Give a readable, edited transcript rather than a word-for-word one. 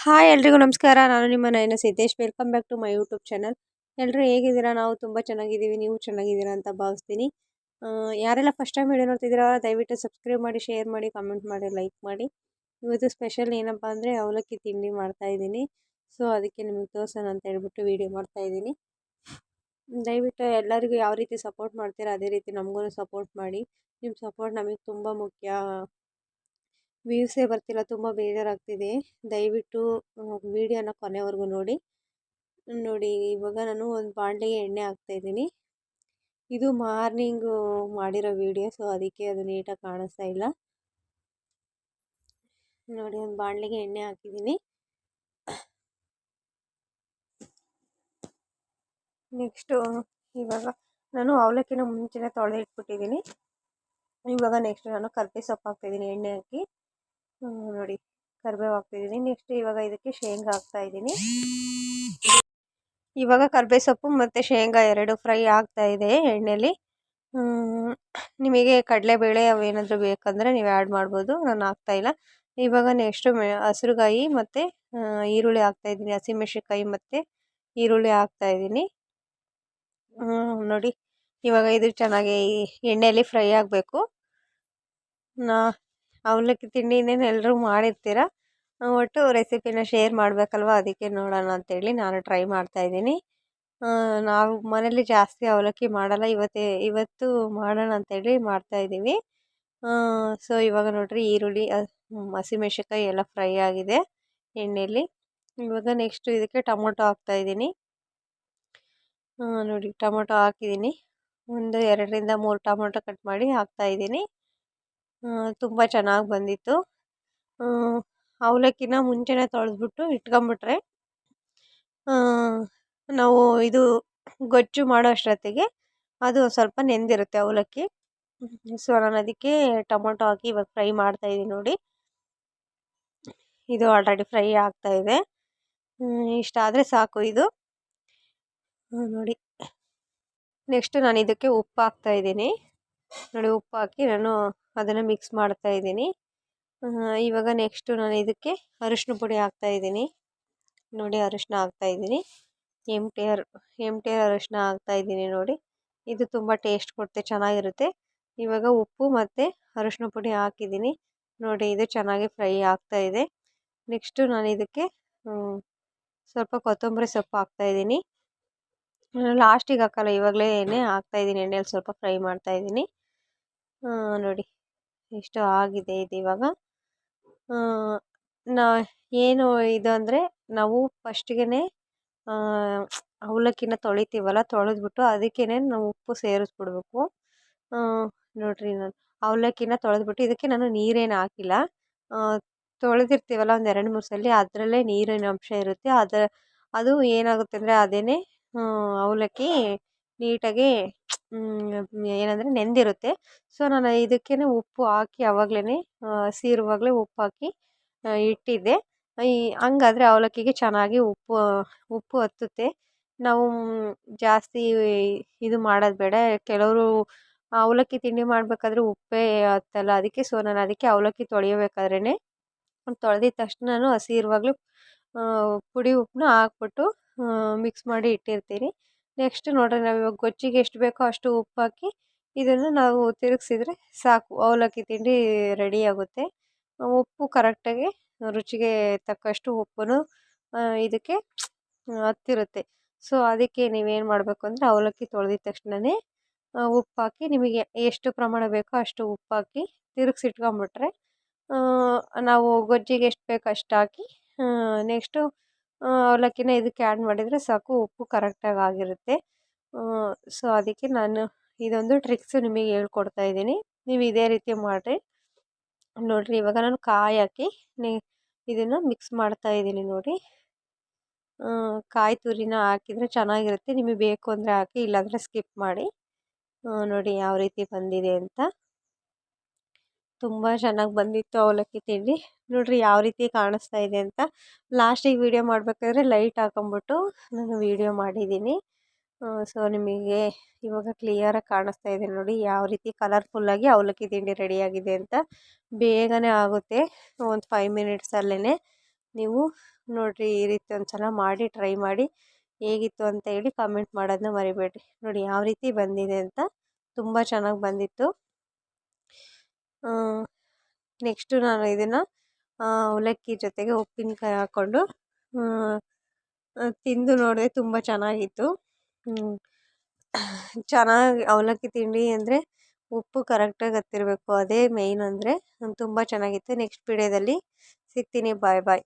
Hi ಎಲ್ರಿಗೂ ನಮಸ್ಕಾರ. ನಾನು ನಿಮ್ಮ Nayana Siddesh. Welcome back to my YouTube channel. ಎಲ್ಲರೂ ಹೇಗಿದ್ದೀರಾ? ನಾವು ತುಂಬ ಚೆನ್ನಾಗಿದ್ದೀವಿ. ನೀವು ಚೆನ್ನಾಗಿದ್ದೀರಾ ಅಂತ ಭಾವಿಸ್ತೀನಿ. ಯಾರೆಲ್ಲ ಫಸ್ಟ್ ಟೈಮ್ ವಿಡಿಯೋ ನೋಡ್ತಿದ್ದೀರಾ ದಯವಿಟ್ಟು ಸಬ್ಸ್ಕ್ರೈಬ್ ಮಾಡಿ, ಶೇರ್ ಮಾಡಿ, ಕಮೆಂಟ್ ಮಾಡಿ, ಲೈಕ್ ಮಾಡಿ. ಇವತ್ತು ಸ್ಪೆಷಲ್ ಏನಪ್ಪ ಅಂದರೆ ಅವಲಕ್ಕಿ ತಿಂಡಿ ಮಾಡ್ತಾಯಿದ್ದೀನಿ. ಸೊ ಅದಕ್ಕೆ ನಿಮಗೆ ತೋರ್ಸೋಣ ಅಂತ ಹೇಳ್ಬಿಟ್ಟು ವಿಡಿಯೋ ಮಾಡ್ತಾಯಿದ್ದೀನಿ. ದಯವಿಟ್ಟು ಎಲ್ಲರಿಗೂ ಯಾವ ರೀತಿ ಸಪೋರ್ಟ್ ಮಾಡ್ತೀರಾ ಅದೇ ರೀತಿ ನಮಗೂ ಸಪೋರ್ಟ್ ಮಾಡಿ. ನಿಮ್ಮ ಸಪೋರ್ಟ್ ನಮಗೆ ತುಂಬ ಮುಖ್ಯ. ವ್ಯೂಸೇ ಬರ್ತಿಲ್ಲ, ತುಂಬ ಬೇಜಾರಾಗ್ತಿದೆ. ದಯವಿಟ್ಟು ವಿಡಿಯೋನ ಕೊನೆವರೆಗೂ ನೋಡಿ. ಇವಾಗ ನಾನು ಒಂದು ಬಾಣಲೆಗೆ ಎಣ್ಣೆ ಹಾಕ್ತಾಯಿದ್ದೀನಿ. ಇದು ಮಾರ್ನಿಂಗು ಮಾಡಿರೋ ವಿಡಿಯೋ, ಸೊ ಅದಕ್ಕೆ ಅದು ನೀಟಾಗಿ ಕಾಣಿಸ್ತಾ ಇಲ್ಲ. ನೋಡಿ, ಒಂದು ಬಾಣಲೆಗೆ ಎಣ್ಣೆ ಹಾಕಿದ್ದೀನಿ. ನೆಕ್ಸ್ಟು ಇವಾಗ ನಾನು ಅವಲಕ್ಕಿನ ಮುಂಚೆನೇ ತೊಳೆದು ಇಟ್ಬಿಟ್ಟಿದ್ದೀನಿ. ಇವಾಗ ನೆಕ್ಸ್ಟ್ ನಾನು ಕರ್ಬೇವು ಸೊಪ್ಪು ಹಾಕ್ತಾಯಿದ್ದೀನಿ ಎಣ್ಣೆ ಹಾಕಿ. ನೋಡಿ, ಕರಿಬೇವು ಹಾಕ್ತಿದ್ದೀನಿ. ನೆಕ್ಸ್ಟ್ ಇವಾಗ ಇದಕ್ಕೆ ಶೇಂಗಾ ಹಾಕ್ತಾಯಿದ್ದೀನಿ. ಇವಾಗ ಕರ್ಬೇವು ಸೊಪ್ಪು ಮತ್ತು ಶೇಂಗಾ ಎರಡು ಫ್ರೈ ಆಗ್ತಾಯಿದೆ ಎಣ್ಣೆಯಲ್ಲಿ. ನಿಮಗೆ ಕಡಲೆಬೇಳೆ ಅವೇನಾದರೂ ಬೇಕಂದರೆ ನೀವು ಆ್ಯಡ್ ಮಾಡ್ಬೋದು, ನಾನು ಹಾಕ್ತಾಯಿಲ್ಲ. ಇವಾಗ ನೆಕ್ಸ್ಟು ಹಸಿರುಗಾಯಿ ಮತ್ತು ಈರುಳ್ಳಿ ಹಾಕ್ತಾಯಿದ್ದೀನಿ. ಹಸಿಮೆಣಸಿನ್ಕಾಯಿ ಮತ್ತು ಈರುಳ್ಳಿ ಹಾಕ್ತಾಯಿದ್ದೀನಿ. ನೋಡಿ, ಇವಾಗ ಇದು ಚೆನ್ನಾಗಿ ಎಣ್ಣೆಯಲ್ಲಿ ಫ್ರೈ ಆಗಬೇಕು. ಅವಲಕ್ಕಿ ತಿಂಡಿ ಇನ್ನೇನು ಎಲ್ಲರೂ ಮಾಡಿರ್ತೀರ, ಒಟ್ಟು ರೆಸಿಪಿನ ಶೇರ್ ಮಾಡಬೇಕಲ್ವ, ಅದಕ್ಕೆ ನೋಡೋಣ ಅಂತೇಳಿ ನಾನು ಟ್ರೈ ಮಾಡ್ತಾಯಿದ್ದೀನಿ. ನಾವು ಮನೇಲಿ ಜಾಸ್ತಿ ಅವಲಕ್ಕಿ ಮಾಡಲ್ಲ, ಇವತ್ತು ಮಾಡೋಣ ಅಂತೇಳಿ ಮಾಡ್ತಾಯಿದ್ದೀವಿ. ಸೊ ಇವಾಗ ನೋಡ್ರಿ, ಈರುಳ್ಳಿ ಹಸಿಮೆಣಸಿನ್ಕಾಯಿ ಎಲ್ಲ ಫ್ರೈ ಆಗಿದೆ ಎಣ್ಣೆಯಲ್ಲಿ. ಇವಾಗ ನೆಕ್ಸ್ಟು ಇದಕ್ಕೆ ಟೊಮೊಟೊ ಹಾಕ್ತಾಯಿದ್ದೀನಿ. ನೋಡಿ, ಟೊಮೊಟೊ ಹಾಕಿದ್ದೀನಿ. ಒಂದು 2ರಿಂದ 3 ಟೊಮೊಟೊ ಕಟ್ ಮಾಡಿ ಹಾಕ್ತಾಯಿದ್ದೀನಿ. ತುಂಬ ಚೆನ್ನಾಗಿ ಬಂದಿತ್ತು. ಅವಲಕ್ಕಿನ ಮುಂಚೆನೇ ತೊಳೆದ್ಬಿಟ್ಟು ಇಟ್ಕೊಂಬಿಟ್ರೆ ನಾವು ಇದು ಗೊಜ್ಜು ಮಾಡೋ ಅಷ್ಟೊತ್ತಿಗೆ ಅದು ಸ್ವಲ್ಪ ನೆಂದಿರುತ್ತೆ ಅವಲಕ್ಕಿ. ಸೊ ನಾನು ಅದಕ್ಕೆ ಟೊಮೊಟೊ ಹಾಕಿ ಇವಾಗ ಫ್ರೈ ಮಾಡ್ತಾಯಿದ್ದೀನಿ. ನೋಡಿ, ಇದು ಆಲ್ರೆಡಿ ಫ್ರೈ ಆಗ್ತಾಯಿದೆ. ಇಷ್ಟ ಆದರೆ ಸಾಕು ಇದು. ನೋಡಿ, ನೆಕ್ಸ್ಟು ನಾನು ಇದಕ್ಕೆ ಉಪ್ಪು ಹಾಕ್ತಾಯಿದ್ದೀನಿ. ನೋಡಿ, ಉಪ್ಪು ಹಾಕಿ ನಾನು ಅದನ್ನು ಮಿಕ್ಸ್ ಮಾಡ್ತಾಯಿದ್ದೀನಿ. ಇವಾಗ ನೆಕ್ಸ್ಟು ನಾನು ಇದಕ್ಕೆ ಅರಿಶಿನ ಪುಡಿ ಹಾಕ್ತಾಯಿದ್ದೀನಿ. ನೋಡಿ, ಅರಿಶಿನ ಹಾಕ್ತಾಯಿದ್ದೀನಿ. ಎಮ್ ಟಿ ಆರ್ ಅರಿಶಿನ ಹಾಕ್ತಾಯಿದ್ದೀನಿ. ನೋಡಿ, ಇದು ತುಂಬ ಟೇಸ್ಟ್ ಕೊಡುತ್ತೆ, ಚೆನ್ನಾಗಿರುತ್ತೆ. ಇವಾಗ ಉಪ್ಪು ಮತ್ತು ಅರಿಶಿನ ಪುಡಿ ಹಾಕಿದ್ದೀನಿ. ನೋಡಿ, ಇದು ಚೆನ್ನಾಗಿ ಫ್ರೈ ಆಗ್ತಾಯಿದೆ. ನೆಕ್ಸ್ಟು ನಾನು ಇದಕ್ಕೆ ಸ್ವಲ್ಪ ಕೊತ್ತಂಬರಿ ಸೊಪ್ಪು ಹಾಕ್ತಾಯಿದ್ದೀನಿ. ಲಾಸ್ಟಿಗೆ ಹಾಕಲ್ಲ, ಇವಾಗಲೇ ಹಾಕ್ತಾಯಿದ್ದೀನಿ. ಎಣ್ಣೆಯಲ್ಲಿ ಸ್ವಲ್ಪ ಫ್ರೈ ಮಾಡ್ತಾಯಿದ್ದೀನಿ. ನೋಡಿ, ಇಷ್ಟು ಆಗಿದೆ ಇದು. ಇವಾಗ ಏನು ಇದು ಅಂದರೆ, ನಾವು ಫಸ್ಟಿಗೆ ಅವಲಕ್ಕಿನ ತೊಳಿತೀವಲ್ಲ, ತೊಳೆದ್ಬಿಟ್ಟು ಅದಕ್ಕೇ ನಾವು ಉಪ್ಪು ಸೇರಿಸ್ಬಿಡ್ಬೇಕು. ನೋಡಿರಿ, ನಾನು ಅವಲಕ್ಕಿನ ತೊಳೆದ್ಬಿಟ್ಟು ಇದಕ್ಕೆ ನಾನು ನೀರೇನು ಹಾಕಿಲ್ಲ. ತೊಳೆದಿರ್ತೀವಲ್ಲ ಒಂದು 2-3 ಸಲ, ಅದರಲ್ಲೇ ನೀರಿನ ಅಂಶ ಇರುತ್ತೆ. ಅದು ಏನಾಗುತ್ತೆ ಅಂದರೆ ಅದೇನೇ ಅವಲಕ್ಕಿ ನೀಟಾಗಿ ಏನಂದರೆ ನೆಂದಿರುತ್ತೆ. ಸೊ ನಾನು ಇದಕ್ಕೇ ಉಪ್ಪು ಹಾಕಿ ಆವಾಗಲೇ ಸೀರುವಾಗಲೇ ಉಪ್ಪು ಹಾಕಿ ಇಟ್ಟಿದ್ದೆ. ಹಂಗಾದರೆ ಅವಲಕ್ಕಿಗೆ ಚೆನ್ನಾಗಿ ಉಪ್ಪು ಹತ್ತುತ್ತೆ. ನಾವು ಜಾಸ್ತಿ ಇದು ಮಾಡೋದು ಬೇಡ. ಕೆಲವರು ಅವಲಕ್ಕಿ ತಿಂಡಿ ಮಾಡಬೇಕಾದ್ರೆ ಉಪ್ಪೇ ಹತ್ತಲ್ಲ, ಅದಕ್ಕೆ. ಸೊ ನಾನು ಅದಕ್ಕೆ ಅವಲಕ್ಕಿ ತೊಳೆಯಬೇಕಾದ್ರೇ ತೊಳೆದಿದ ತಕ್ಷಣ ನಾನು ಹಸಿ ಇರುವಾಗಲೂ ಪುಡಿ ಉಪ್ಪನ್ನ ಹಾಕ್ಬಿಟ್ಟು ಮಿಕ್ಸ್ ಮಾಡಿ ಇಟ್ಟಿರ್ತೀನಿ. ನೆಕ್ಸ್ಟ್ ನೋಡಿರಿ, ನಾವು ಇವಾಗ ಗೊಜ್ಜಿಗೆ ಎಷ್ಟು ಬೇಕೋ ಅಷ್ಟು ಉಪ್ಪು ಹಾಕಿ ಇದನ್ನು ನಾವು ತಿರುಗಿಸಿದ್ರೆ ಸಾಕು, ಅವಲಕ್ಕಿ ತಿಂಡಿ ರೆಡಿ ಆಗುತ್ತೆ. ಉಪ್ಪು ಕರೆಕ್ಟಾಗಿ ರುಚಿಗೆ ತಕ್ಕಷ್ಟು ಉಪ್ಪು ಇದಕ್ಕೆ ಹತ್ತಿರುತ್ತೆ. ಸೊ ಅದಕ್ಕೆ ನೀವೇನು ಮಾಡಬೇಕು ಅಂದರೆ ಅವಲಕ್ಕಿ ತೊಳೆದಿದ ತಕ್ಷಣವೇ ಉಪ್ಪು ಹಾಕಿ, ನಿಮಗೆ ಎಷ್ಟು ಪ್ರಮಾಣ ಬೇಕೋ ಅಷ್ಟು ಉಪ್ಪು ಹಾಕಿ ತಿರುಗಿಸಿಟ್ಕೊಂಬಿಟ್ರೆ ನಾವು ಗೊಜ್ಜಿಗೆ ಎಷ್ಟು ಬೇಕೋ ಅಷ್ಟು ಹಾಕಿ ನೆಕ್ಸ್ಟು ಅವಲಕ್ಕಿನ ಇದಕ್ಕೆ ಆ್ಯಡ್ ಮಾಡಿದರೆ ಸಾಕು, ಉಪ್ಪು ಕರೆಕ್ಟಾಗಿ ಆಗಿರುತ್ತೆ. ಸೊ ಅದಕ್ಕೆ ನಾನು ಇದೊಂದು ಟ್ರಿಕ್ಸು ನಿಮಗೆ ಹೇಳ್ಕೊಡ್ತಾ ಇದ್ದೀನಿ. ನೀವು ಇದೇ ರೀತಿ ಮಾಡಿರಿ. ನೋಡಿರಿ, ಇವಾಗ ನಾನು ಕಾಯಿ ಹಾಕಿ ಇದನ್ನು ಮಿಕ್ಸ್ ಮಾಡ್ತಾಯಿದ್ದೀನಿ. ನೋಡಿ, ಕಾಯಿ ತುರಿನ ಹಾಕಿದರೆ ಚೆನ್ನಾಗಿರುತ್ತೆ. ನಿಮಗೆ ಬೇಕು ಅಂದರೆ ಹಾಕಿ, ಇಲ್ಲಾಂದರೆ ಸ್ಕಿಪ್ ಮಾಡಿ. ನೋಡಿ ಯಾವ ರೀತಿ ಬಂದಿದೆ ಅಂತ. ತುಂಬ ಚೆನ್ನಾಗಿ ಬಂದಿತ್ತು ಅವಲಕ್ಕಿ ತಿಂಡಿ. ನೋಡಿರಿ ಯಾವ ರೀತಿ ಕಾಣಿಸ್ತಾ ಇದೆ ಅಂತ. ಲಾಸ್ಟಿಗೆ ವೀಡಿಯೋ ಮಾಡಬೇಕಾದ್ರೆ ಲೈಟ್ ಹಾಕೊಂಬಿಟ್ಟು ನಾನು ವೀಡಿಯೋ ಮಾಡಿದ್ದೀನಿ. ಸೊ ನಿಮಗೆ ಇವಾಗ ಕ್ಲಿಯರಾಗಿ ಕಾಣಿಸ್ತಾ ಇದೆ. ನೋಡಿ ಯಾವ ರೀತಿ ಕಲರ್ಫುಲ್ಲಾಗಿ ಅವಲಕ್ಕಿ ತಿಂಡಿ ರೆಡಿಯಾಗಿದೆ ಅಂತ. ಬೇಗನೆ ಆಗುತ್ತೆ, ಒಂದು 5 ಮಿನಿಟ್ಸಲ್ಲೇ. ನೀವು ನೋಡಿರಿ ಈ ರೀತಿ ಒಂದು ಸಲ ಮಾಡಿ ಟ್ರೈ ಮಾಡಿ ಹೇಗಿತ್ತು ಅಂತ ಹೇಳಿ ಕಮೆಂಟ್ ಮಾಡೋದನ್ನ ಮರಿಬೇಡ್ರಿ. ನೋಡಿ ಯಾವ ರೀತಿ ಬಂದಿದೆ ಅಂತ, ತುಂಬ ಚೆನ್ನಾಗಿ ಬಂದಿತ್ತು. ನೆಕ್ಸ್ಟು ನಾನು ಇದನ್ನು ಅವಲಕ್ಕಿ ಜೊತೆಗೆ ಉಪ್ಪಿನಕಾಯಿ ಹಾಕ್ಕೊಂಡು ತಿಂದು ನೋಡಿದೆ, ತುಂಬ ಚೆನ್ನಾಗಿತ್ತು. ಚೆನ್ನಾಗಿ ಅವಲಕ್ಕಿ ತಿಂಡಿ ಅಂದರೆ ಉಪ್ಪು ಕರೆಕ್ಟಾಗಿ ಹತ್ತಿರಬೇಕು, ಅದೇ ಮೇಯ್ನ್ ಅಂದರೆ ತುಂಬ ಚೆನ್ನಾಗಿತ್ತು. ನೆಕ್ಸ್ಟ್ ವಿಡಿಯೋದಲ್ಲಿ ಸಿಗ್ತೀನಿ. ಬಾಯ್ ಬಾಯ್.